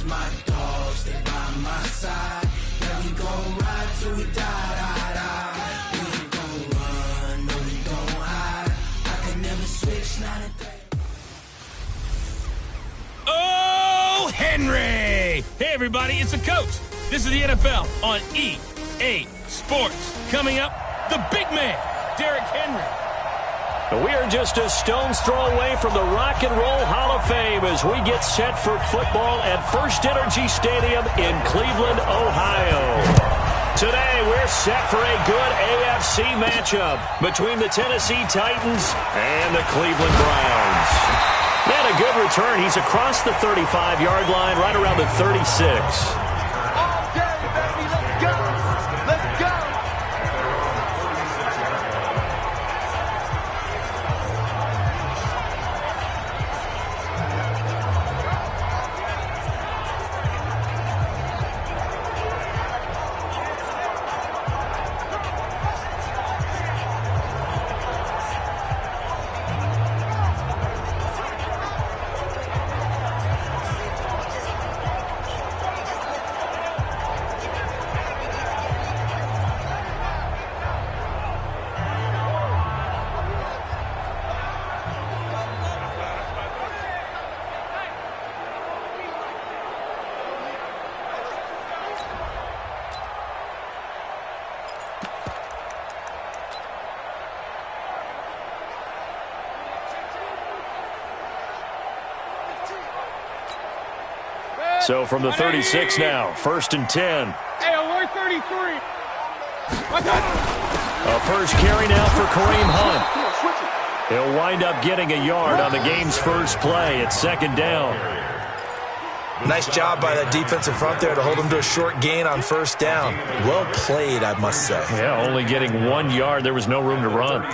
That's my dogs, they by my side. Yeah, we gon' ride till we die, die, die. We ain't gon' run, no, we gon' hide. I can never switch, not a thing. Oh, Henry! Hey, everybody, it's the coach. This is the NFL on EA Sports. Coming up, the big man, Derrick Henry. We are just a stone's throw away from the Rock and Roll Hall of Fame as we get set for football at First Energy Stadium in Cleveland, Ohio. Today, we're set for a good AFC matchup between the Tennessee Titans and the Cleveland Browns. And a good return. He's across the 35-yard line, right around the 36. So from the 36 now, 1st and 10. Hey, alert 33. A first carry now for Kareem Hunt. He'll wind up getting a yard on the game's first play at 2nd down. Nice job by that defensive front there to hold him to a short gain on 1st down. Well played, I must say. Yeah, only getting 1 yard. There was no room to run.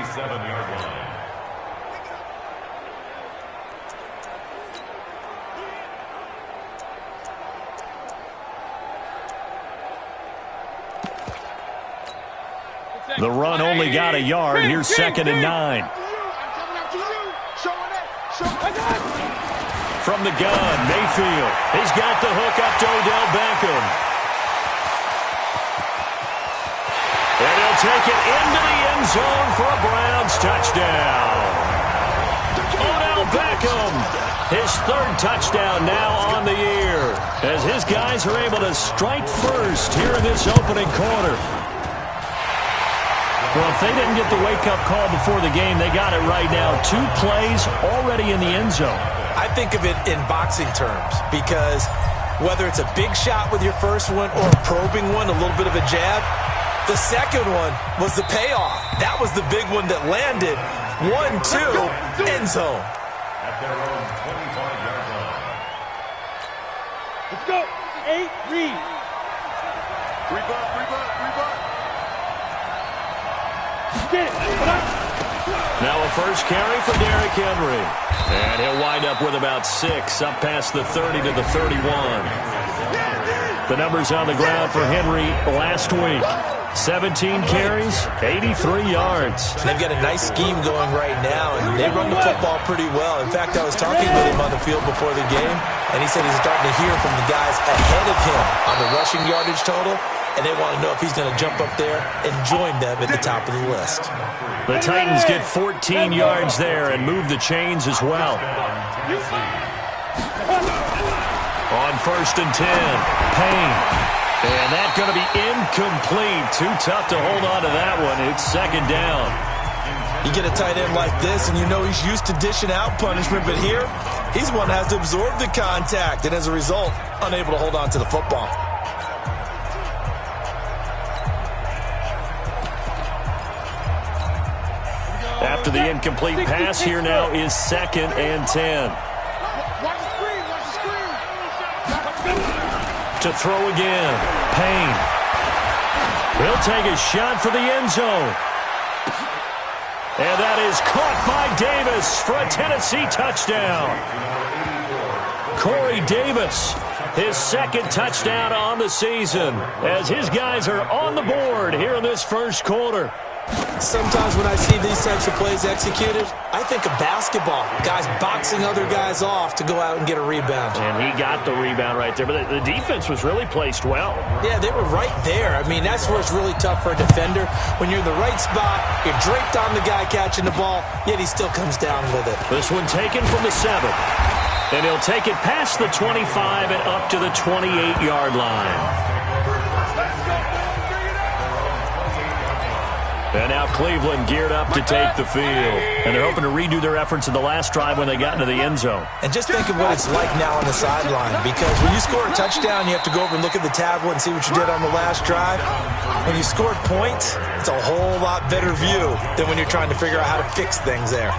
The run only got a yard. Here's 2nd and 9. From the gun, Mayfield. He's got the hook up to Odell Beckham. And he'll take it into the end zone for a Browns touchdown. Odell Beckham, his 3rd touchdown now on the year, as his guys are able to strike first here in this opening quarter. Well, if they didn't get the wake-up call before the game, they got it right now. 2 plays already in the end zone. I think of it in boxing terms because whether it's a big shot with your first one or a probing one, a little bit of a jab, the second one was the payoff. That was the big one that landed. 1-2, end zone. Let's go. 8, read. Now a first carry for Derrick Henry. And he'll wind up with about 6, up past the 30 to the 31. The numbers on the ground for Henry last week. 17 carries, 83 yards. They've got a nice scheme going right now, and they run the football pretty well. In fact, I was talking with him on the field before the game, and he said he's starting to hear from the guys ahead of him on the rushing yardage total, and they want to know if he's going to jump up there and join them at the top of the list. The Titans get 14 yards there and move the chains as well. On 1st and 10, Payne. And that's going to be incomplete. Too tough to hold on to that one. It's 2nd down. You get a tight end like this, and you know he's used to dishing out punishment, but here, he's the one that has to absorb the contact, and as a result, unable to hold on to the football. After the incomplete pass, here now is 2nd and 10. To throw again, Payne. He'll take a shot for the end zone. And that is caught by Davis for a Tennessee touchdown. Corey Davis, his 2nd touchdown on the season, as his guys are on the board here in this first quarter. Sometimes when I see these types of plays executed, I think of basketball. Guys boxing other guys off to go out and get a rebound. And he got the rebound right there. But the defense was really placed well. Yeah, they were right there. I mean, that's where it's really tough for a defender. When you're in the right spot, you're draped on the guy catching the ball, yet he still comes down with it. This one taken from the 7. And he'll take it past the 25 and up to the 28-yard line. And now Cleveland geared up to take the field. And they're hoping to redo their efforts in the last drive when they got into the end zone. And just think of what it's like now on the sideline. Because when you score a touchdown, you have to go over and look at the tablet and see what you did on the last drive. When you scored points, it's a whole lot better view than when you're trying to figure out how to fix things there.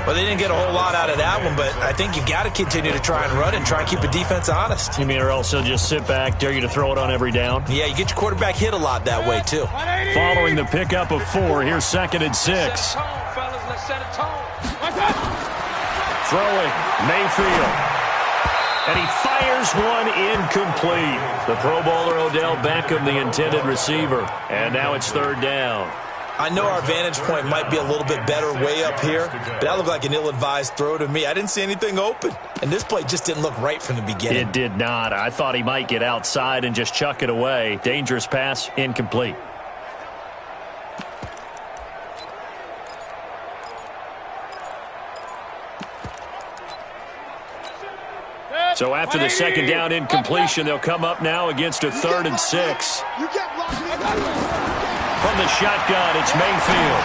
Well, they didn't get a whole lot out of that one, but I think you got to continue to try and run and try and keep the defense honest. You mean or else they'll just sit back, dare you to throw it on every down? Yeah, you get your quarterback hit a lot that way, too. Following the pickup of 4, here's 2nd and 6. Throwing, Mayfield. And he fires one incomplete. The Pro Bowler Odell Beckham, the intended receiver. And now it's 3rd down. I know our vantage point might be a little bit better way up here, but that looked like an ill-advised throw to me. I didn't see anything open, and this play just didn't look right from the beginning. It did not. I thought he might get outside and just chuck it away. Dangerous pass, incomplete. So after the 2nd down incompletion, they'll come up now against a 3rd and 6. From the shotgun, it's Mayfield.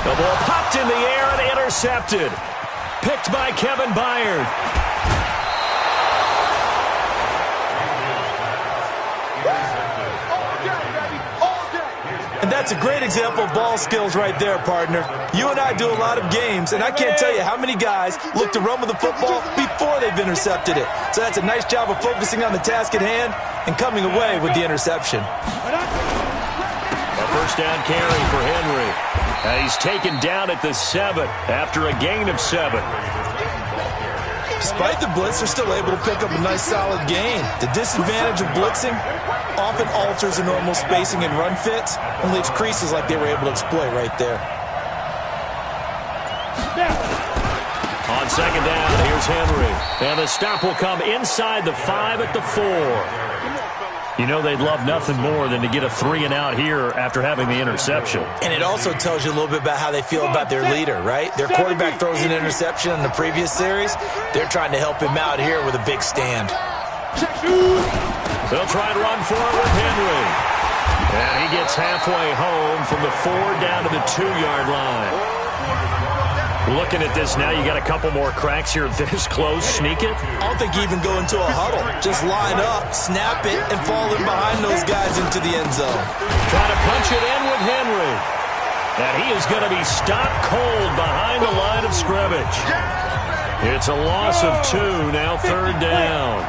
The ball popped in the air and intercepted. Picked by Kevin Byard. And that's a great example of ball skills right there, partner. You and I do a lot of games, and I can't tell you how many guys look to run with the football before they've intercepted it. So that's a nice job of focusing on the task at hand and coming away with the interception. A 1st down carry for Henry. He's taken down at the 7 after a gain of 7. Despite the blitz, they're still able to pick up a nice solid gain. The disadvantage of blitzing often alters the normal spacing and run fits and leaves creases like they were able to exploit right there. On 2nd down, here's Henry. And the stop will come inside the 5 at the 4. You know they'd love nothing more than to get a 3-and-out here after having the interception. And it also tells you a little bit about how they feel about their leader, right? Their quarterback throws an interception in the previous series. They're trying to help him out here with a big stand. They'll try and run for it with Henry. And he gets halfway home from the 4 down to the 2-yard line. Looking at this now, you got a couple more cracks here this close. Sneak it? I don't think you even go into a huddle. Just line up, snap it, and fall in behind those guys into the end zone. Trying to punch it in with Henry. And he is going to be stopped cold behind the line of scrimmage. It's a loss of 2, now 3rd down.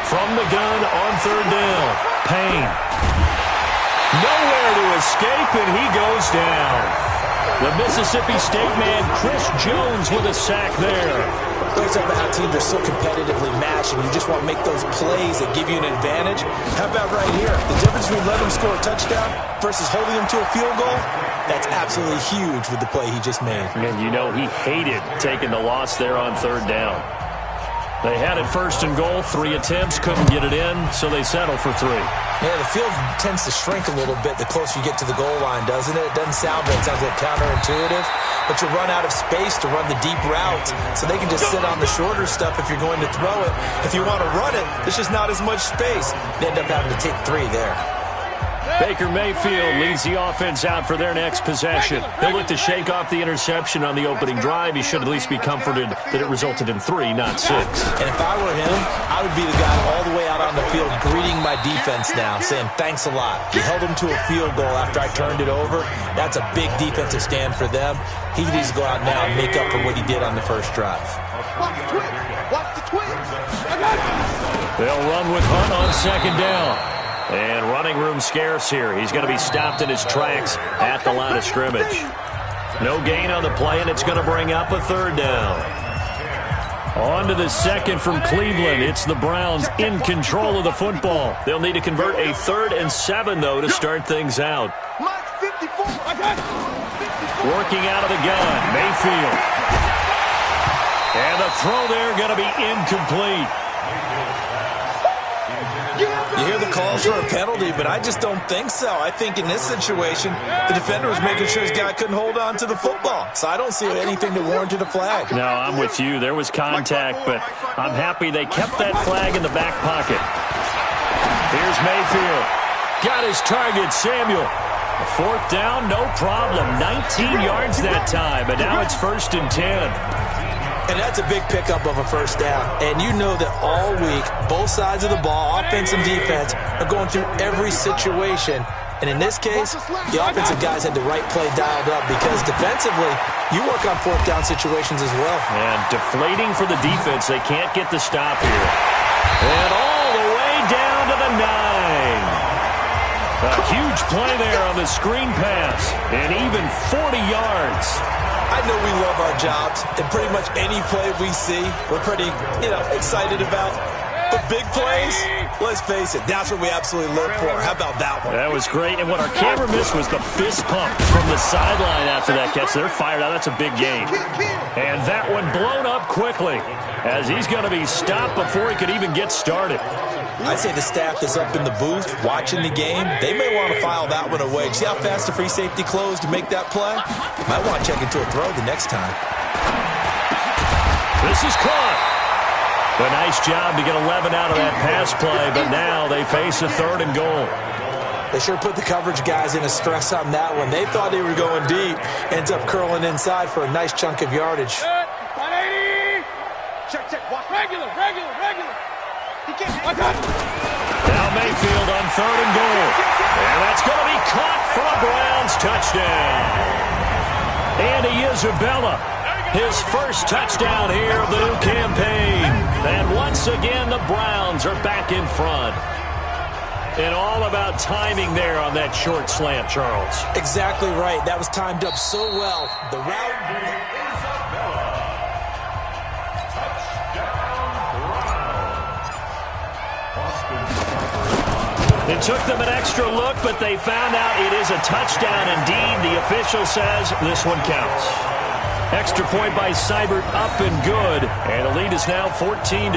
From the gun on 3rd down, Payne. Nowhere to escape, and he goes down. The Mississippi State man, Chris Jones, with a sack there. We're talking about how teams are so competitively matched, and you just want to make those plays that give you an advantage. How about right here? The difference between letting him score a touchdown versus holding him to a field goal, that's absolutely huge with the play he just made. And you know he hated taking the loss there on 3rd down. They had it 1st and goal, 3 attempts, couldn't get it in, so they settle for 3. Yeah, the field tends to shrink a little bit the closer you get to the goal line, doesn't it? It doesn't sound bad. It sounds like counterintuitive. But you run out of space to run the deep routes, so they can just sit on the shorter stuff if you're going to throw it. If you want to run it, there's just not as much space. They end up having to take 3 there. Baker Mayfield leads the offense out for their next possession. He'll look to shake off the interception on the opening drive. He should at least be comforted that it resulted in 3, not 6. And if I were him, I would be the guy all the way out on the field greeting my defense now, saying thanks a lot. You held him to a field goal after I turned it over. That's a big defensive stand for them. He needs to go out now and make up for what he did on the first drive. Watch the twins. They'll run with Hunt on 2nd down. And running room scarce here. He's going to be stopped in his tracks at the line of scrimmage. No gain on the play, and it's going to bring up a 3rd down. On to the second from Cleveland. It's the Browns in control of the football. They'll need to convert a 3rd and 7, though, to start things out. Working out of the gun, Mayfield. And the throw there going to be incomplete. You hear the calls for a penalty, but I just don't think so. I think in this situation, the defender was making sure his guy couldn't hold on to the football. So I don't see anything that warranted a flag. No, I'm with you. There was contact, but I'm happy they kept that flag in the back pocket. Here's Mayfield. Got his target, Samuel. 4th down, no problem. 19 yards that time, but now it's 1st and 10. And that's a big pickup of a 1st down. And you know that all week, both sides of the ball, offense and defense, are going through every situation. And in this case, the offensive guys had the right play dialed up because defensively, you work on 4th down situations as well. And deflating for the defense. They can't get the stop here. And all the way down to the 9. A huge play there on the screen pass. And even 40 yards. I know we love our jobs, and pretty much any play we see, we're pretty, excited about. But big plays, let's face it, that's what we absolutely look for. How about that one? That was great, and what our camera missed was the fist pump from the sideline after that catch. They're fired out. That's a big game. And that one blown up quickly as he's going to be stopped before he could even get started. I'd say the staff that's up in the booth watching the game, they may want to file that one away. See how fast the free safety closed to make that play? Might want to check into a throw the next time. This is caught. A nice job to get 11 out of that pass play, but now they face a 3rd and goal. They sure put the coverage guys in a stress on that one. They thought they were going deep. Ends up curling inside for a nice chunk of yardage. 180. Check. Watch. Regular. Now Mayfield on 3rd and goal. And that's going to be caught for a Browns touchdown. Andy Isabella, his first touchdown here of the new campaign. And once again, the Browns are back in front. And all about timing there on that short slant, Charles. Exactly right. That was timed up so well. The route... It took them an extra look, but they found out it is a touchdown indeed. The official says this one counts. Extra point by Seibert, up and good. And the lead is now 14-10.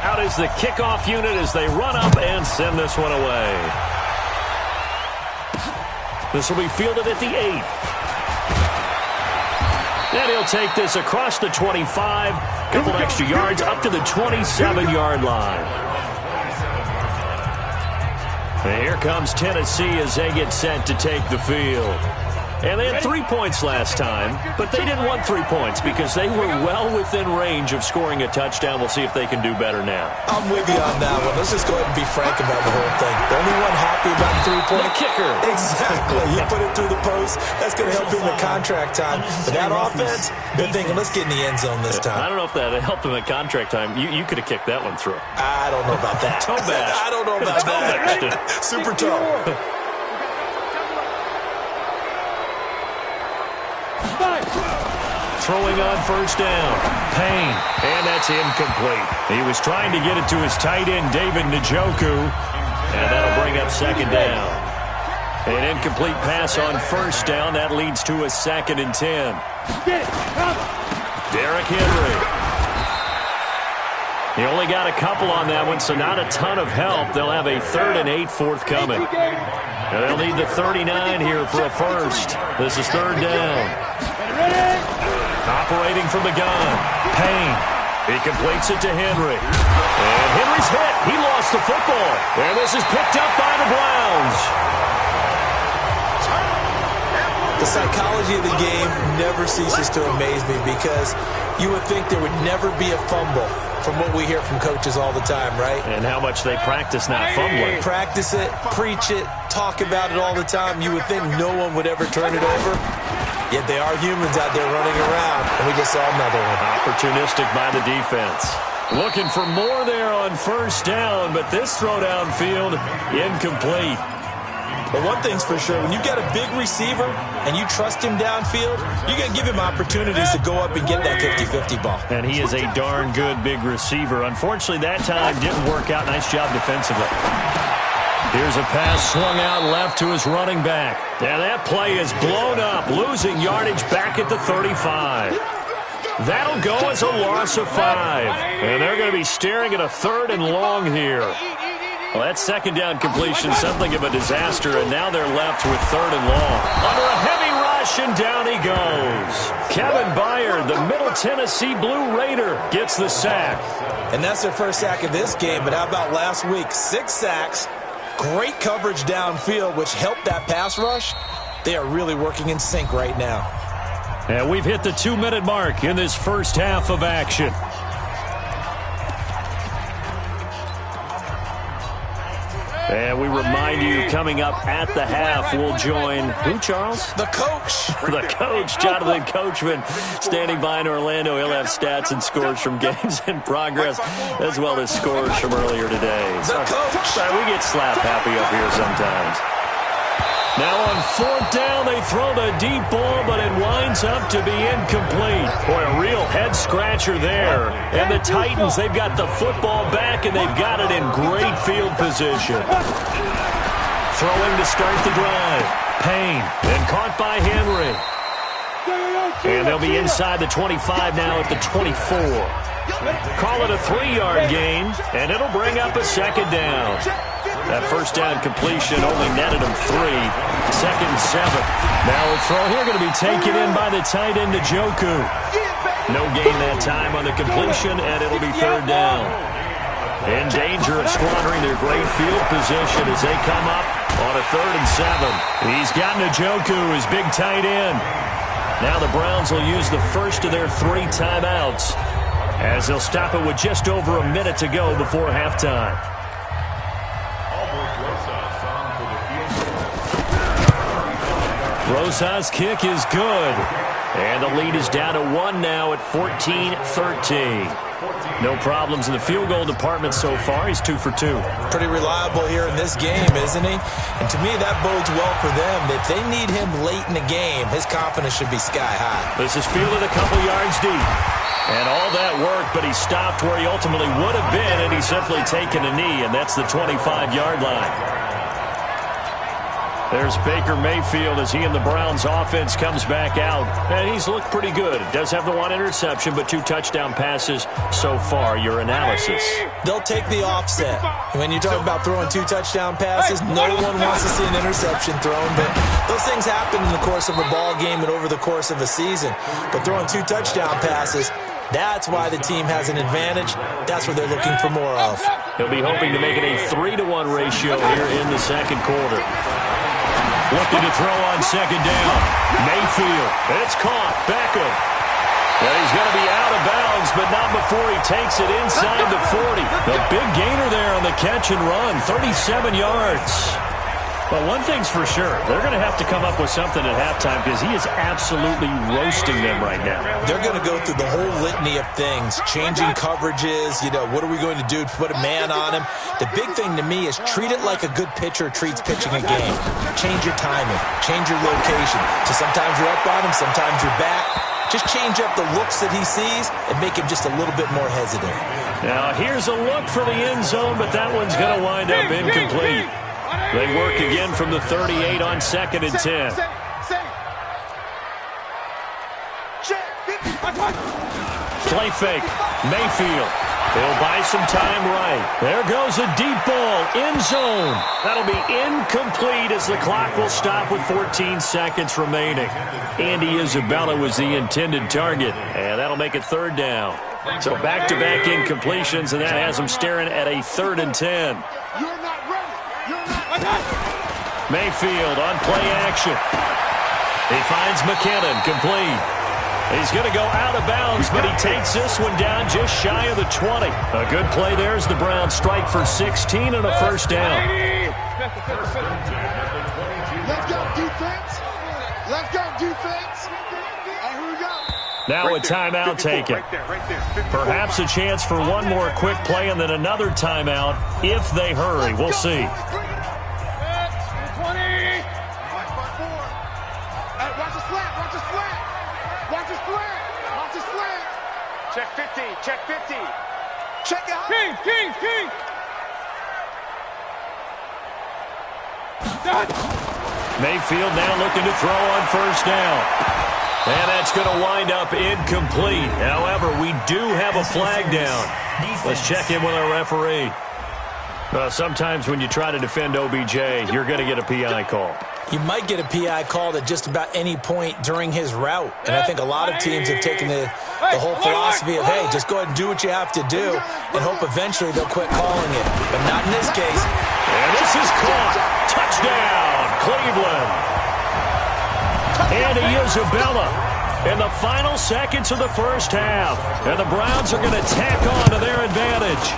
Out is the kickoff unit as they run up and send this one away. This will be fielded at the 8. And he'll take this across the 25. Couple extra yards up to the 27-yard line. And here comes Tennessee as they get set to take the field. And they had 3 points last time, but they didn't want 3 points because they were well within range of scoring a touchdown. We'll see if they can do better now. I'm with you on that one. Let's just go ahead and be frank about the whole thing. The only one happy about 3 point kicker. Exactly. You put it through the post. That's going to help him in contract time. But that offense, they're thinking, let's get in the end zone this time. I don't know if that helped him at contract time. You could have kicked that one through. I don't know about that. Toe bash. I don't know about that. Super toe. Throwing on first down. Payne. And that's incomplete. He was trying to get it to his tight end, David Njoku. And that'll bring up second down. An incomplete pass on first down. That leads to a 2nd and 10. Derrick Henry. He only got a couple on that one, so not a ton of help. They'll have a 3rd and 8 forthcoming. And they'll need the 39 here for a first. This is 3rd down. Operating from the gun. Payne. He completes it to Henry. And Henry's hit. He lost the football. And this is picked up by the Browns. The psychology of the game never ceases to amaze me because you would think there would never be a fumble from what we hear from coaches all the time, right? And how much they practice not fumbling. Practice it, preach it, talk about it all the time. You would think no one would ever turn it over. Yet they are humans out there running around, and we just saw another one. Opportunistic by the defense. Looking for more there on first down, but this throw downfield incomplete. But one thing's for sure, when you got a big receiver and you trust him downfield, you're going to give him opportunities to go up and get that 50-50 ball. And he is a darn good big receiver. Unfortunately, that time didn't work out. Nice job defensively. Here's a pass swung out left to his running back. And that play is blown up, losing yardage back at the 35. That'll go as a loss of 5. And they're going to be staring at a 3rd and long here. Well, that second down completion, something of a disaster, and now they're left with 3rd and long. Under a heavy rush, and down he goes. Kevin Byard, the Middle Tennessee Blue Raider, gets the sack. And that's their first sack of this game, but how about last week? 6 sacks, great coverage downfield, which helped that pass rush. They are really working in sync right now. And we've hit the 2-minute mark in this first half of action. And we remind you, coming up at the half, we'll join who, Charles? The coach. The coach, Jonathan Coachman, standing by in Orlando. He'll have stats and scores from games in progress, as well as scores from earlier today. The coach. Sorry, we get slap happy up here sometimes. Now on 4th down, they throw the deep ball, but it winds up to be incomplete. Boy, a real head-scratcher there. And the Titans, they've got the football back, and they've got it in great field position. Throwing to start the drive. Payne, and caught by Henry. And they'll be inside the 25 now at the 24. Call it a 3-yard gain, and it'll bring up a 2nd down. That first down completion only netted him 3. 2nd and 7. Now a throw here going to be taken in by the tight end, Njoku. No gain that time on the completion, and it'll be 3rd down. In danger of squandering their great field position as they come up on a 3rd and 7. He's got Njoku, his big tight end. Now the Browns will use the first of their 3 timeouts as they'll stop it with just over a minute to go before halftime. Rosas' kick is good. And the lead is down to 1 now at 14-13. No problems in the field goal department so far. He's 2 for 2. Pretty reliable here in this game, isn't he? And to me, that bodes well for them. If they need him late in the game, his confidence should be sky high. This is fielded a couple yards deep. And all that work, but he stopped where he ultimately would have been, and he's simply taken a knee, and that's the 25-yard line. There's Baker Mayfield as he and the Browns offense comes back out. And he's looked pretty good. Does have the 1 interception, but 2 touchdown passes so far. Your analysis? They'll take the offset. When you talk about throwing 2 touchdown passes, no one wants to see an interception thrown. But those things happen in the course of a ball game and over the course of a season. But throwing 2 touchdown passes, that's why the team has an advantage. That's what they're looking for more of. He'll be hoping to make it a 3-to-1 ratio here in the second quarter. Looking to throw on 2nd down. Mayfield. It's caught. Beckham. And he's going to be out of bounds, but not before he takes it inside the 40. The big gainer there on the catch and run. 37 yards. Well, one thing's for sure. They're going to have to come up with something at halftime because he is absolutely roasting them right now. They're going to go through the whole litany of things, changing coverages, what are we going to do to put a man on him? The big thing to me is treat it like a good pitcher treats pitching a game. Change your timing, change your location. So sometimes you're up on him, sometimes you're back. Just change up the looks that he sees and make him just a little bit more hesitant. Now here's a look for the end zone, but that one's going to wind up incomplete. They work again from the 38 on 2nd and 10. Play fake. Mayfield. He'll buy some time right. There goes a deep ball. End zone. That'll be incomplete as the clock will stop with 14 seconds remaining. Andy Isabella was the intended target, and that'll make it 3rd down. So back-to-back incompletions, and that has them staring at a 3rd and 10. Mayfield on play action. He finds McKinnon, complete. He's going to go out of bounds, but he takes this one down just shy of the 20. A good play there as the Browns strike for 16 and a first down. Let's go defense. Let's go defense. And here we go. Now a timeout taken. Perhaps a chance for one more quick play and then another timeout if they hurry. We'll see. 20. Watch the slant. Watch the slant. Watch the slant. Watch the slant. Check 50. Check 50. Check out. King. Mayfield now looking to throw on first down. And that's going to wind up incomplete. However, we do have a flag down. Let's check in with our referee. Sometimes when you try to defend OBJ, you're going to get a PI call. You might get a PI called at just about any point during his route. And I think a lot of teams have taken the whole philosophy of, hey, just go ahead and do what you have to do and hope eventually they'll quit calling it. But not in this case. And this is caught. Touchdown, Cleveland. And Isabella in the final seconds of the first half. And the Browns are going to tack on to their advantage.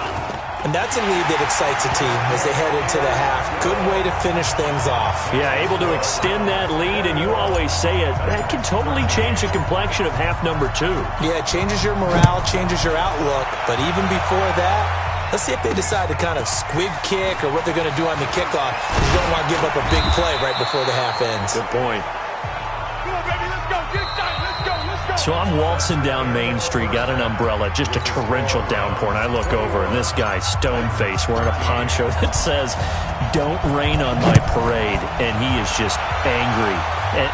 And that's a lead that excites a team as they head into the half. Good way to finish things off. Yeah, able to extend that lead, and you always say it, that can totally change the complexion of half number 2. Yeah, it changes your morale, changes your outlook. But even before that, let's see if they decide to kind of squib kick or what they're going to do on the kickoff. You don't want to give up a big play right before the half ends. Good point. So I'm waltzing down Main Street, got an umbrella, just a torrential downpour, and I look over, and this guy, stone-faced, wearing a poncho that says, "Don't rain on my parade," and he is just angry. And,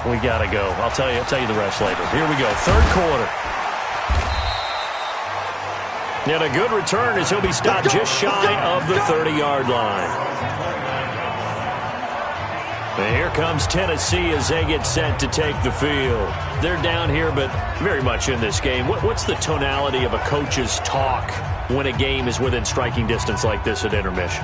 we got to go. I'll tell you the rest later. Here we go, third quarter. And a good return as he'll be stopped just shy of the 30-yard line. And here comes Tennessee as they get set to take the field. They're down here, but very much in this game. What's the tonality of a coach's talk when a game is within striking distance like this at intermission?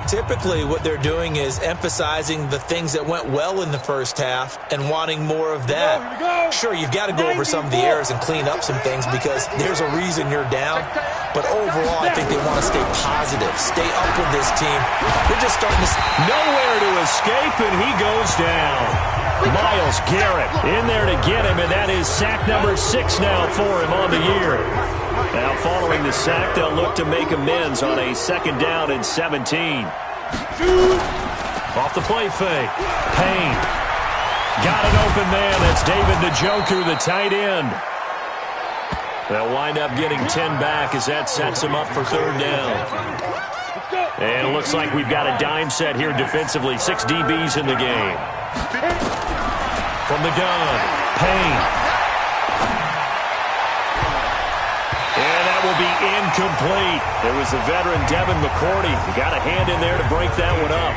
Typically, what they're doing is emphasizing the things that went well in the first half and wanting more of that. Sure, you've got to go over some of the errors and clean up some things because there's a reason you're down. But overall, I think they want to stay positive, stay up with this team. We're just starting to... Nowhere to escape, and he goes down. Myles Garrett in there to get him, and that is sack number 6 now for him on the year. Now, following the sack, they'll look to make amends on a 2nd down and 17. Off the play fake. Payne. Got an open man. That's David Njoku, the tight end. They'll wind up getting 10 back as that sets him up for 3rd down. And it looks like we've got a dime set here defensively. 6 DBs in the game. From the gun, Payne. And that will be incomplete. It was the veteran Devin McCourty. He got a hand in there to break that one up.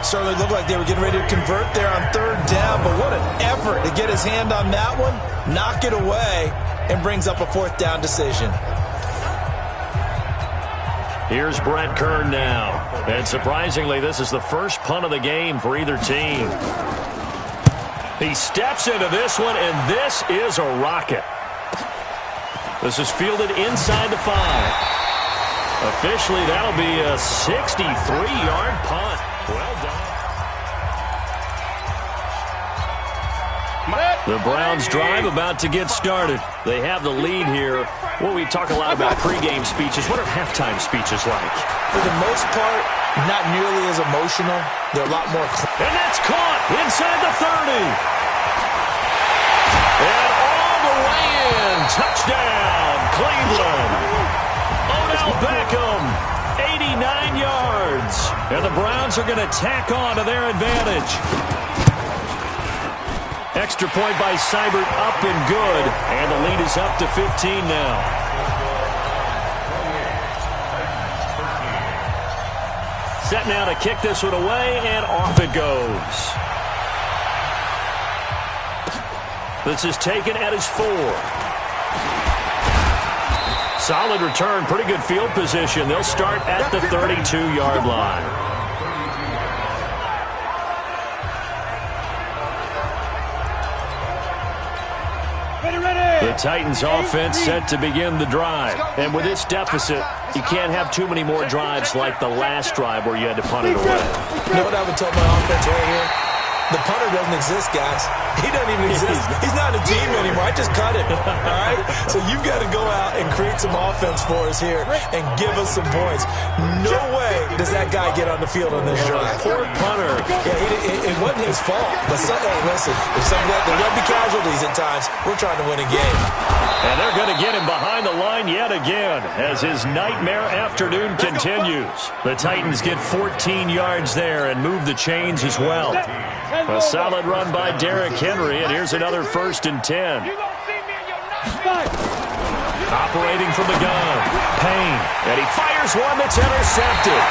Certainly looked like they were getting ready to convert there on 3rd down, but what an effort to get his hand on that one, knock it away, and brings up a 4th down decision. Here's Brett Kern now. And surprisingly, this is the first punt of the game for either team. He steps into this one, and this is a rocket. This is fielded inside the 5. Officially, that'll be a 63-yard punt. Well done. The Browns drive about to get started. They have the lead here. Well, we talk a lot about pregame speeches. What are halftime speeches like? For the most part, not nearly as emotional. They're a lot more... And that's caught inside the 30. And all the way in. Touchdown, Cleveland. Odell Beckham, 89 yards. And the Browns are going to tack on to their advantage. Extra point by Seibert, up and good. And the lead is up to 15 now. Set now to kick this one away, and off it goes. This is taken at his 4. Solid return, pretty good field position. They'll start at the 32-yard line. The Titans offense set to begin the drive. And with this deficit, you can't have too many more drives like the last drive where you had to punt it away. You know what I would tell my offense right here? The punter doesn't exist, guys. He doesn't even exist. He's not a team anymore. I just cut him. All right? So you've got to go out and create some offense for us here and give us some points. No way does that guy get on the field on this drive. Poor punter. Yeah, it wasn't his fault. But hey, listen, if something like there will be casualties at times. We're trying to win a game. And they're going to get him behind the line yet again as his nightmare afternoon continues. The Titans get 14 yards there and move the chains as well. A solid run by Derrick Henry, and here's another 1st and 10. Operating from the gun, Payne, and he fires one that's intercepted.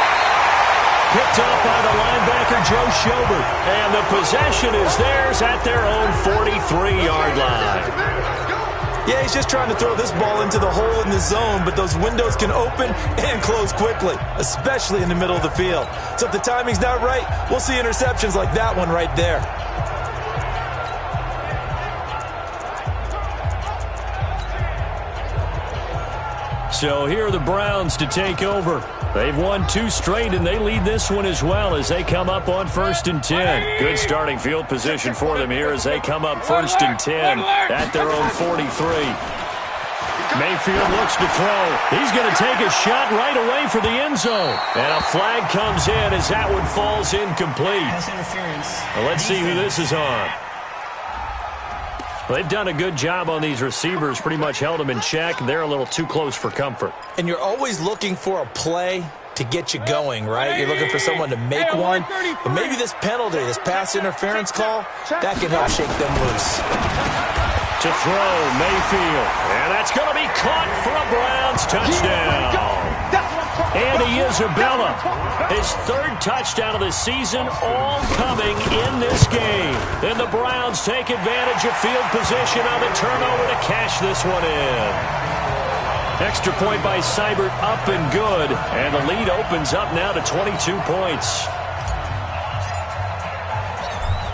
Picked up by the linebacker, Joe Schobert. And the possession is theirs at their own 43-yard line. Yeah, he's just trying to throw this ball into the hole in the zone, but those windows can open and close quickly, especially in the middle of the field. So if the timing's not right, we'll see interceptions like that one right there. So here are the Browns to take over. They've won 2 straight, and they lead this one as well as they come up on 1st and 10. Good starting field position for them here as they come up 1st and 10 at their own 43. Mayfield looks to throw. He's going to take a shot right away for the end zone. And a flag comes in as that one falls incomplete. Pass interference. Well, let's see who this is on. They've done a good job on these receivers, pretty much held them in check. They're a little too close for comfort. And you're always looking for a play to get you going, right? You're looking for someone to make one. But maybe this penalty, this pass interference call, that can help shake them loose. To throw, Mayfield. And that's going to be caught for a Browns touchdown. Andy Isabella, his 3rd touchdown of the season, all coming in this game. And the Browns take advantage of field position on the turnover to cash this one in. Extra point by Seibert, up and good. And the lead opens up now to 22 points.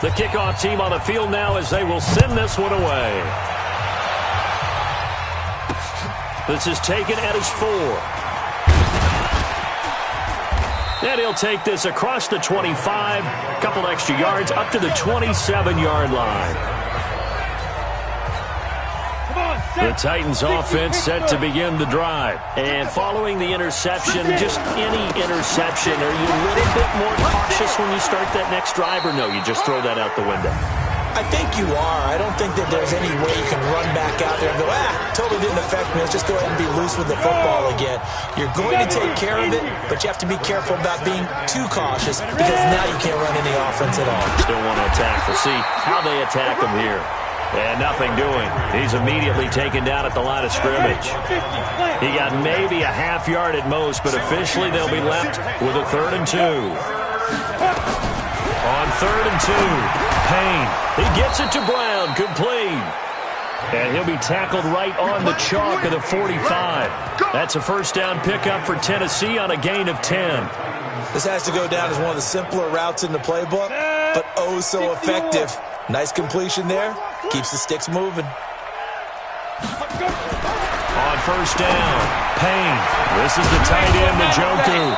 The kickoff team on the field now as they will send this one away. This is taken at his 4. And he'll take this across the 25, a couple extra yards, up to the 27-yard line. The Titans offense set to begin the drive. And following the interception, just any interception, are you a little bit more cautious when you start that next drive, or no, you just throw that out the window? I think you are. I don't think that there's any way you can run back out there and go, totally didn't affect me. Let's just go ahead and be loose with the football again. You're going to take care of it, but you have to be careful about being too cautious because now you can't run any offense at all. Still want to attack. We'll see how they attack him here. And nothing doing. He's immediately taken down at the line of scrimmage. He got maybe a half yard at most, but officially they'll be left with a 3rd and 2. On 3rd and 2, Payne. He gets it to Brown, complete. And he'll be tackled right on the chalk of the 45. That's a 1st down pickup for Tennessee on a gain of 10. This has to go down as one of the simpler routes in the playbook, but oh so effective. Nice completion there. Keeps the sticks moving. On 1st down, Payne. This is the tight end, Njoku.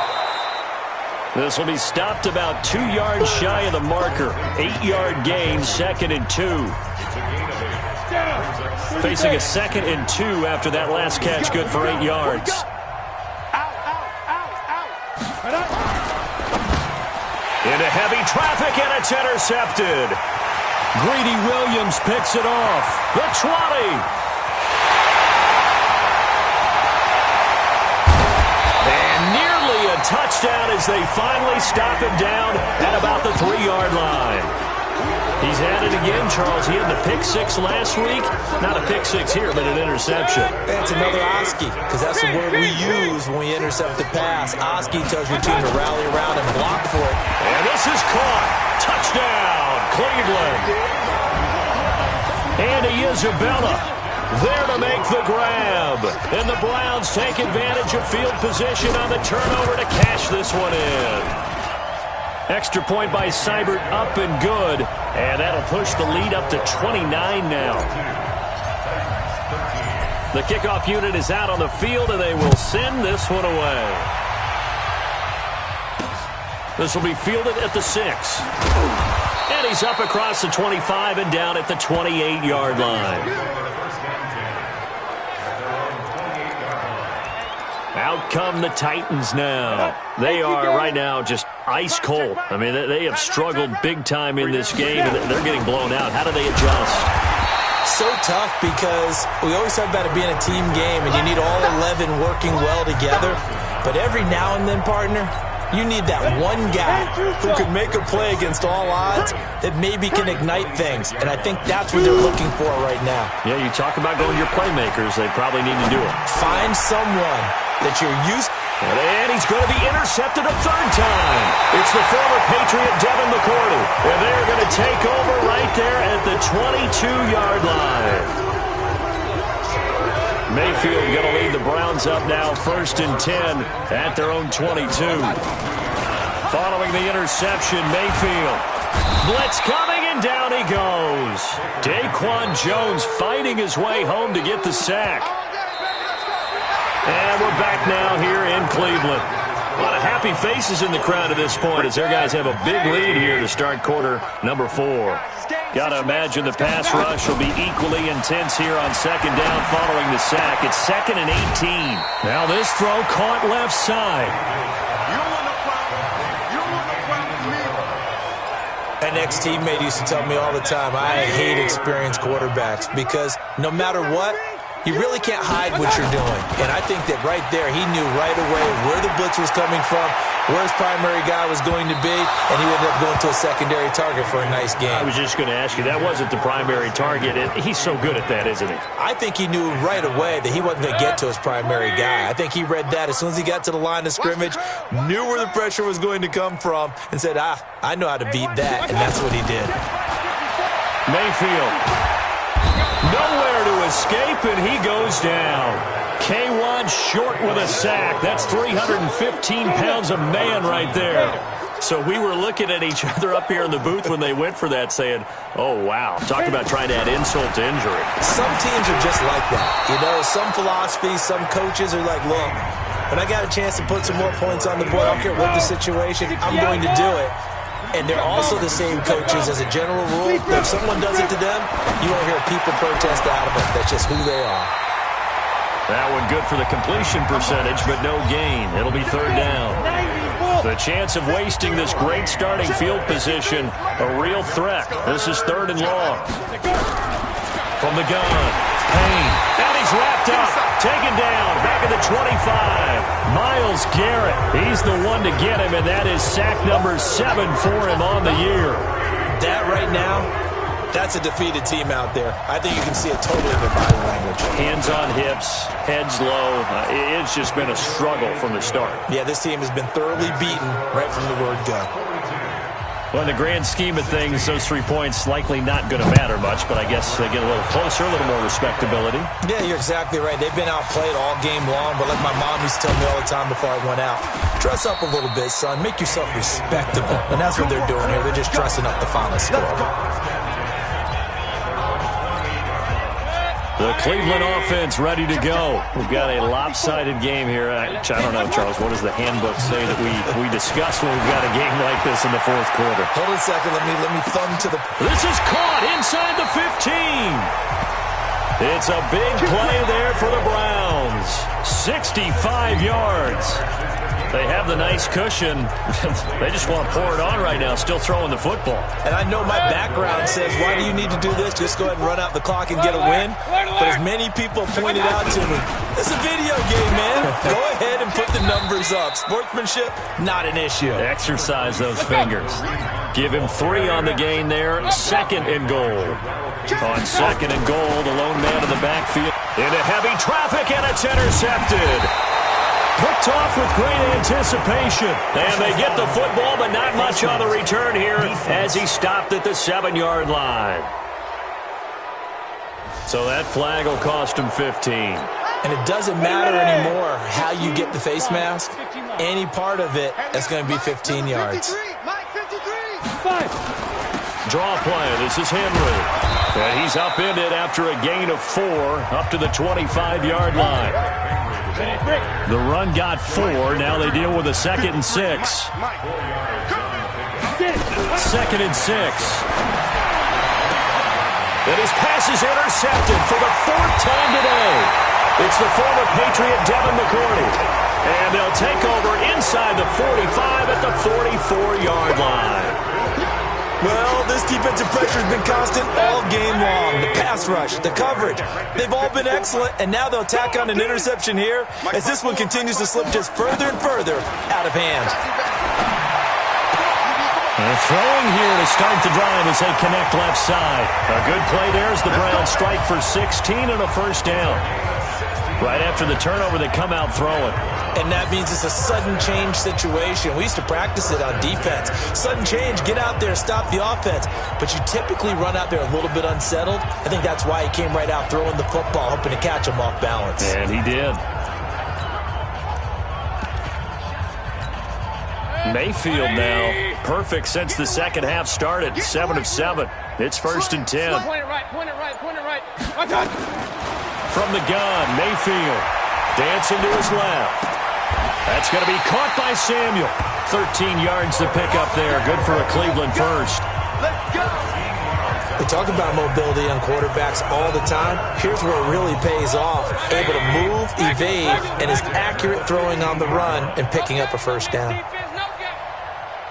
This will be stopped about 2 yards shy of the marker. 8-yard gain, 2nd and 2. Facing a 2nd and 2 after that last catch, good for 8 yards. Into heavy traffic, and it's intercepted. Greedy Williams picks it off. The 20. Touchdown as they finally stop him down at about the 3-yard line. He's at it again, Charles. He had the pick 6 last week. Not a pick 6 here, but an interception. That's another Oski, because that's the word we use when we intercept the pass. Oski tells your team to rally around and block for it. And this is caught. Touchdown, Cleveland. Andy Isabella there to make the grab. And the Browns take advantage of field position on the turnover to cash this one in. Extra point by Seibert, up and good. And that'll push the lead up to 29 now. The kickoff unit is out on the field, and they will send this one away. This will be fielded at the 6. And he's up across the 25 and down at the 28-yard line. Out come the Titans now. They are right now just ice cold. I mean, they have struggled big time in this game, and they're getting blown out. How do they adjust? So tough because we always talk about it being a team game, and you need all 11 working well together. But every now and then, partner, you need that one guy who can make a play against all odds that maybe can ignite things. And I think that's what they're looking for right now. Yeah, you talk about going to your playmakers. They probably need to do it. Find someone that you're used to. And he's going to be intercepted a third time. It's the former Patriot Devin McCourty. And they're going to take over right there at the 22-yard line. Mayfield going to lead the Browns up now, 1st and 10 at their own 22. Following the interception, Mayfield. Blitz coming, and down he goes. Daquan Jones fighting his way home to get the sack. And we're back now here in Cleveland. A lot of happy faces in the crowd at this point as their guys have a big lead here to start quarter number 4. Got to imagine the pass rush will be equally intense here on 2nd down following the sack. It's 2nd and 18. Now this throw caught left side. An ex-teammate used to tell me all the time, I hate experienced quarterbacks because no matter what, you really can't hide what you're doing. And I think that right there, he knew right away where the blitz was coming from, where his primary guy was going to be, and he ended up going to a secondary target for a nice game. I was just going to ask you, that wasn't the primary target. And he's so good at that, isn't he? I think he knew right away that he wasn't going to get to his primary guy. I think he read that as soon as he got to the line of scrimmage, knew where the pressure was going to come from, and said, I know how to beat that, and that's what he did. Mayfield. Nowhere to escape, and he goes down. K1 short with a sack. That's 315 pounds of man right there. So we were looking at each other up here in the booth when they went for that saying, oh, wow. Talk about trying to add insult to injury. Some teams are just like that. You know, some philosophies, some coaches are like, look, when I got a chance to put some more points on the board, I don't care what the situation, I'm going to do it. And they're also the same coaches as a general rule. If someone does it to them, you won't hear people protest out of it. That's just who they are. That one good for the completion percentage, but no gain. It'll be 3rd down. The chance of wasting this great starting field position, a real threat. This is 3rd and long. From the gun, Payne. And he's wrapped up. Taken down. Back at the 25. Myles Garrett. He's the one to get him, and that is sack number 7 for him on the year. That right now, that's a defeated team out there. I think you can see it totally in their body language. Hands on hips, heads low. It's just been a struggle from the start. Yeah, this team has been thoroughly beaten right from the word go. Well, in the grand scheme of things, those 3 points likely not going to matter much, but I guess they get a little closer, a little more respectability. Yeah, you're exactly right. They've been outplayed all game long, but like my mom used to tell me all the time before I went out, dress up a little bit, son. Make yourself respectable. And that's what they're doing here. They're just dressing up the final score. The Cleveland offense ready to go. We've got a lopsided game here. I don't know, Charles, what does the handbook say that we discuss when we've got a game like this in the 4th quarter? Hold on a second. Let me thumb to the... This is caught inside the 15. It's a big play there for the Browns. 65 yards. They have the nice cushion. They just want to pour it on right now, still throwing the football. And I know my background says, why do you need to do this? Just go ahead and run out the clock and get a win. But as many people pointed out to me, it's a video game, man. Go ahead and put the numbers up. Sportsmanship, not an issue. Exercise those fingers. Give him 3 on the gain there. 2nd and goal. On 2nd and goal, the lone man in the backfield. Into heavy traffic, and it's intercepted. Picked off with great anticipation. And they get the football, but not much on the return here as he stopped at the 7-yard line. So that flag will cost him 15. And it doesn't matter anymore how you get the face mask. Any part of it, that's going to be 15 yards. Draw play. This is Henry. And he's upended after a gain of 4 up to the 25-yard line. The run got 4. Now they deal with a 2nd and 6. 2nd and 6. And his pass is intercepted for the 4th time today. It's the former Patriot Devin McCourty. And they'll take over inside the 45 at the 44-yard line. Well, this defensive pressure has been constant all game long. The pass rush, the coverage, they've all been excellent, and now they'll tack on an interception here as this one continues to slip just further and further out of hand. They're throwing here to start the drive as they connect left side. A good play there as the Browns strike for 16 and a first down. Right after the turnover, they come out throwing. And that means it's a sudden change situation. We used to practice it on defense. Sudden change, get out there, stop the offense. But you typically run out there a little bit unsettled. I think that's why he came right out throwing the football, hoping to catch him off balance. And he did. Mayfield now, perfect since the second half started. 7 of 7. It's 1st and 10. Point it right. From the gun, Mayfield dancing to his left. That's going to be caught by Samuel. 13 yards to pick up there. Good for a Cleveland first. Let's go. We talk about mobility on quarterbacks all the time. Here's where it really pays off. Able to move, evade, and is accurate throwing on the run and picking up a first down.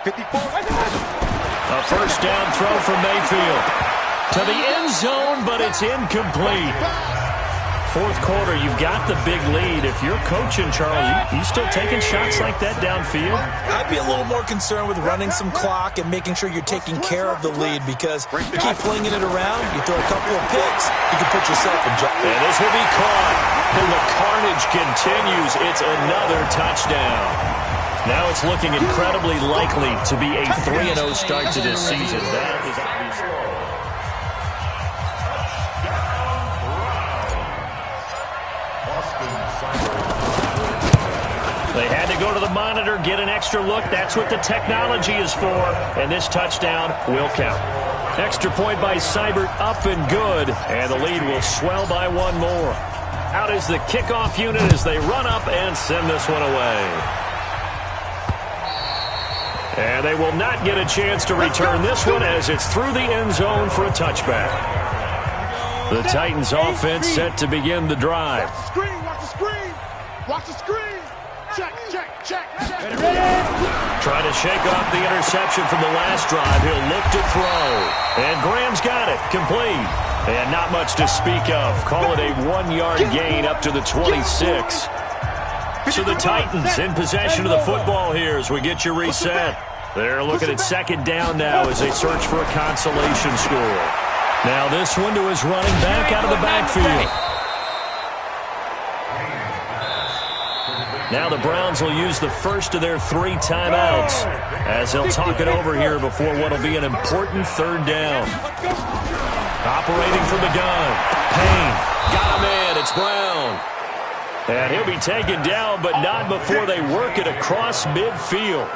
54. A first down throw from Mayfield. To the end zone, but it's incomplete. 4th quarter, you've got the big lead. If you're coaching, Charles, you still taking shots like that downfield? I'd be a little more concerned with running some clock and making sure you're taking care of the lead, because you keep flinging it around, you throw a couple of picks, you can put yourself in trouble. And this will be caught. And the carnage continues. It's another touchdown. Now it's looking incredibly likely to be a 3-0 start to this season. That is obviously... They had to go to the monitor, get an extra look. That's what the technology is for. And this touchdown will count. Extra point by Seibert, up and good. And the lead will swell by one more. Out is the kickoff unit as they run up and send this one away. And they will not get a chance to return this one as it's through the end zone for a touchback. The Titans offense set to begin the drive. Watch the screen. Watch the screen. Check. Trying to shake off the interception from the last drive. He'll look to throw. And Graham's got it. Complete. And not much to speak of. Call it a 1-yard gain up to the 26. So the Titans in possession of the football here as we get you reset. They're looking at 2nd down now as they search for a consolation score. Now this one to his running back out of the backfield. Now the Browns will use the first of their 3 timeouts as they'll talk it over here before what will be an important 3rd down. Operating from the gun. Payne got him in. It's Brown. And he'll be taken down, but not before they work it across midfield.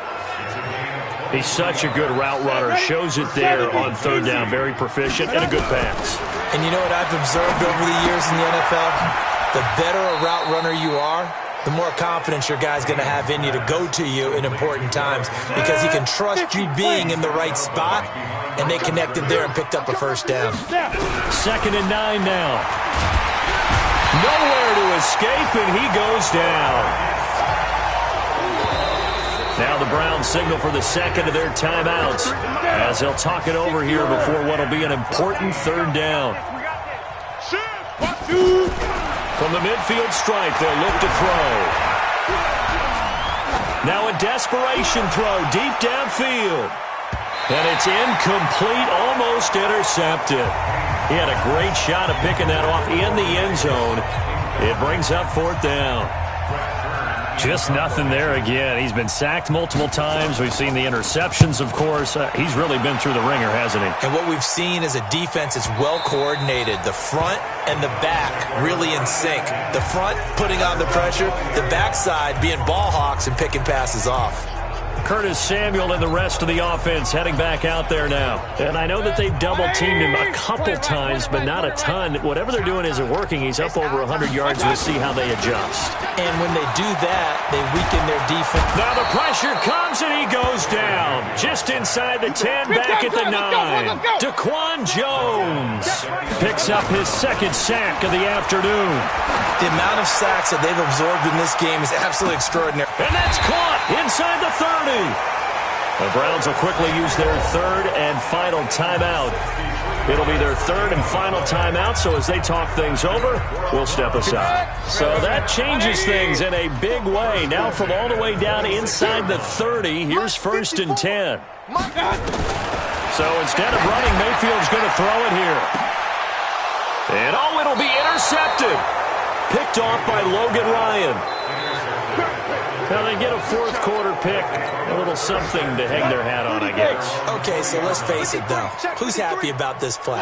He's such a good route runner. Shows it there on 3rd down. Very proficient and a good pass. And you know what I've observed over the years in the NFL? The better a route runner you are, the more confidence your guy's going to have in you to go to you in important times, because he can trust you being in the right spot, and they connected there and picked up a first down. 2nd and 9 now. Nowhere to escape, and he goes down. Now the Browns signal for the 2nd of their timeouts as they'll talk it over here before what will be an important 3rd down. From the midfield stripe, they'll look to throw. Now a desperation throw deep downfield. And it's incomplete, almost intercepted. He had a great shot at picking that off in the end zone. It brings up 4th down. Just nothing there again. He's been sacked multiple times. We've seen the interceptions, of course. He's really been through the ringer, hasn't he? And what we've seen is a defense that's well coordinated. The front and the back really in sync. The front putting on the pressure, the backside being ball hawks and picking passes off. Curtis Samuel and the rest of the offense heading back out there now. And I know that they've double-teamed him a couple times, but not a ton. Whatever they're doing isn't working. He's up over 100 yards. We'll see how they adjust. And when they do that, they weaken their defense. Now the pressure comes, and he goes down. Just inside the 10, back at the 9. Daquan Jones picks up his second sack of the afternoon. The amount of sacks that they've absorbed in this game is absolutely extraordinary. And that's caught inside the 30. The Browns will quickly use their third and final timeout. It'll be their third and final timeout, so as they talk things over, we'll step aside. So that changes things in a big way. Now from all the way down inside the 30, here's 1st and 10. So instead of running, Mayfield's going to throw it here. And oh, it'll be intercepted. Picked off by Logan Ryan. Now they get a fourth quarter pick. A little something to hang their hat on, I guess. Okay, so let's face it, though. Who's happy about this play?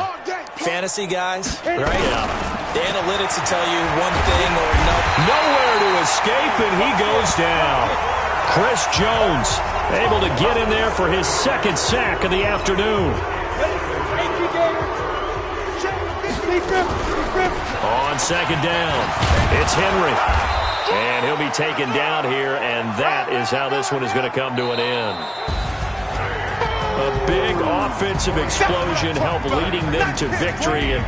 Fantasy guys, right? Yeah. The analytics will tell you one thing or another. Nowhere to escape, and he goes down. Chris Jones able to get in there for his second sack of the afternoon. On second down, it's Henry. And he'll be taken down here, and that is how this one is going to come to an end. A big offensive explosion helped leading them to victory, and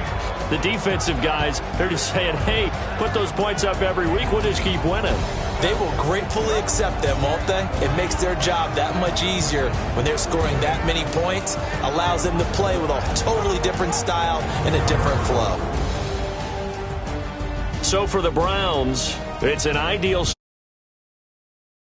the defensive guys, they're just saying, hey, put those points up every week, we'll just keep winning. They will gratefully accept them, won't they? It makes their job that much easier when they're scoring that many points, allows them to play with a totally different style and a different flow. So for the Browns, it's an ideal